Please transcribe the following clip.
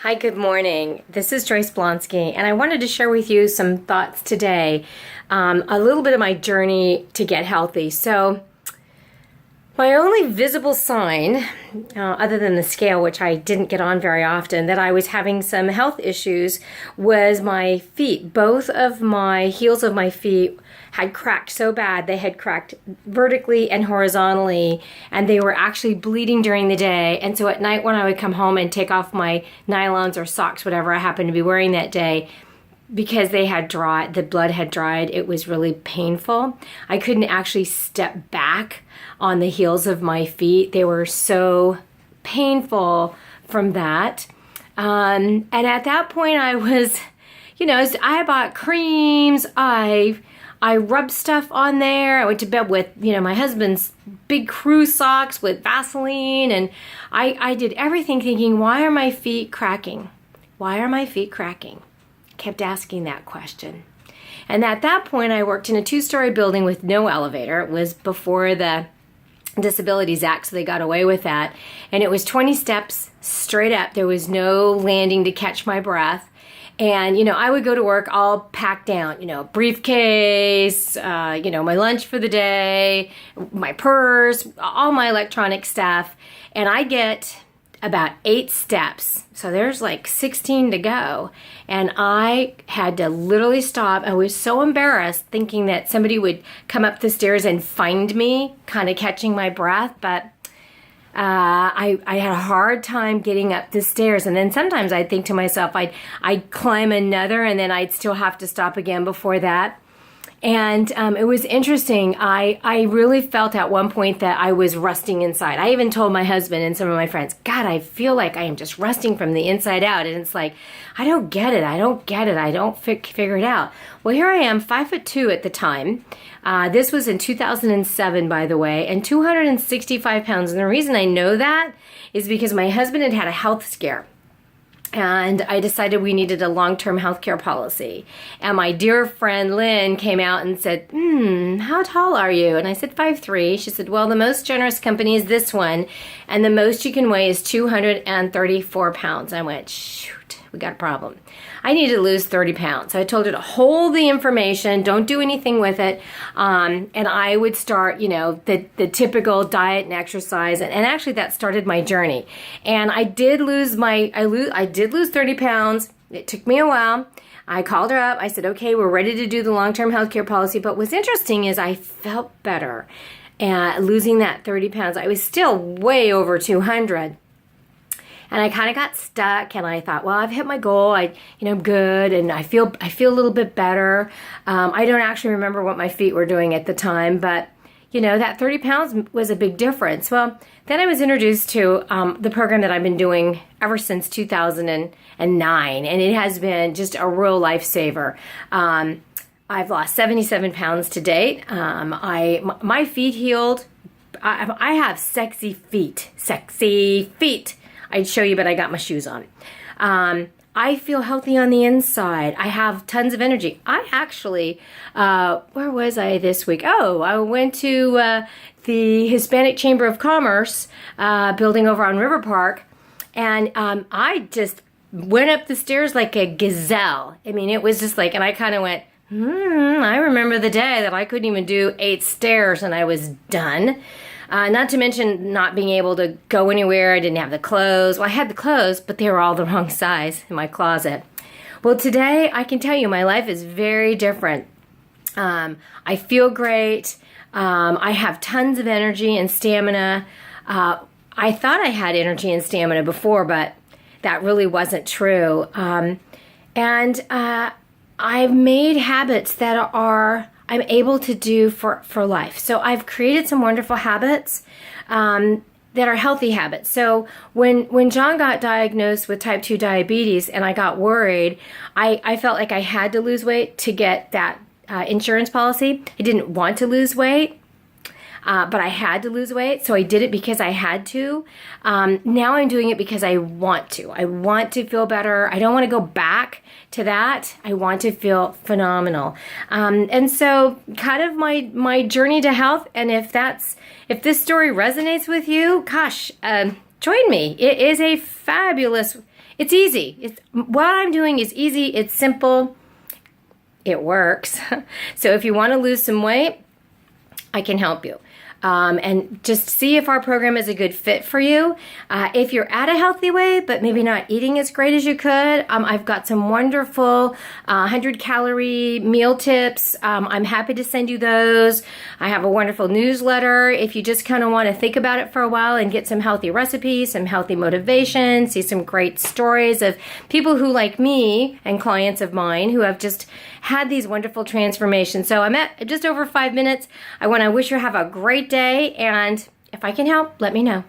Hi, good morning. This is Joyce Blonsky, and I wanted to share with you some thoughts today, a little bit of my journey to get healthy. So, my only visible sign, other than the scale, which I didn't get on very often, that I was having some health issues was my feet. Both of my heels of my feet had cracked so bad. They had cracked vertically and horizontally, and they were actually bleeding during the day. And so at night when I would come home and take off my nylons or socks, whatever I happened to be wearing that day, because they had dried, the blood had dried, it was really painful. I couldn't actually step back on the heels of my feet. They were so painful from that. And at that point I was, I bought creams, I rubbed stuff on there. I went to bed with, my husband's big cruise socks with Vaseline, and I did everything thinking, why are my feet cracking? Why are my feet cracking? Kept asking that question. And at that point, I worked in a 2-story building with no elevator. It was before the Disabilities Act, so they got away with that. And it was 20 steps straight up. There was no landing to catch my breath. And, I would go to work all packed down, briefcase, my lunch for the day, my purse, all my electronic stuff. And I get about 8 steps. So there's like 16 to go. And I had to literally stop. I was so embarrassed thinking that somebody would come up the stairs and find me, kind of catching my breath. But I had a hard time getting up the stairs, and then sometimes I'd think to myself, I'd climb another, and then I'd still have to stop again before that. And it was interesting. I really felt at one point that I was rusting inside. I even told my husband and some of my friends, God, I feel like I am just rusting from the inside out. And it's like, I don't get it. I don't figure it out. Well, here I am, 5'2" at the time. This was in 2007, by the way, and 265 pounds. And the reason I know that is because my husband had a health scare. And I decided we needed a long-term health care policy. And my dear friend Lynn came out and said, how tall are you? And I said 5'3". She said, well, the most generous company is this one, and the most you can weigh is 234 pounds. I went, shoot, we got a problem. I need to lose 30 pounds. So I told her to hold the information, don't do anything with it, and I would start, the typical diet and exercise, and actually that started my journey. And I did lose I did lose 30 pounds. It took me a while. I called her up. I said, okay, we're ready to do the long-term healthcare policy. But what's interesting is I felt better losing that 30 pounds. I was still way over 200. And I kind of got stuck, and I thought, well, I've hit my goal. I'm good, and I feel a little bit better. I don't actually remember what my feet were doing at the time, but that 30 pounds was a big difference. Well, then I was introduced to the program that I've been doing ever since 2009, and it has been just a real lifesaver. I've lost 77 pounds to date. My feet healed. I have sexy feet. I'd show you, but I got my shoes on. I feel healthy on the inside. I have tons of energy. I actually, where was I this week? Oh, I went to the Hispanic Chamber of Commerce building over on River Park, and I just went up the stairs like a gazelle. I mean, it was just like, and I kind of went, I remember the day that I couldn't even do 8 stairs and I was done. Not to mention not being able to go anywhere. I didn't have the clothes. Well, I had the clothes, but they were all the wrong size in my closet. Well, today I can tell you my life is very different. I feel great. I have tons of energy and stamina. I thought I had energy and stamina before, but that really wasn't true. And I've made habits that I'm able to do for life. So I've created some wonderful habits that are healthy habits. So when John got diagnosed with type 2 diabetes and I got worried, I felt like I had to lose weight to get that insurance policy. I didn't want to lose weight. But I had to lose weight, so I did it because I had to. Now I'm doing it because I want to. I want to feel better. I don't want to go back to that. I want to feel phenomenal. And so kind of my journey to health, and if this story resonates with you, gosh, join me. It is a fabulous It's easy. What I'm doing is easy. It's simple. It works. So if you want to lose some weight, I can help you. And just see if our program is a good fit for you. If you're at a healthy weight, but maybe not eating as great as you could, I've got some wonderful 100-calorie meal tips. I'm happy to send you those. I have a wonderful newsletter. If you just kind of want to think about it for a while and get some healthy recipes, some healthy motivation, see some great stories of people who, like me and clients of mine, who have just had these wonderful transformations. So I'm at just over 5 minutes. I want to wish you have a great day, and if I can help, let me know.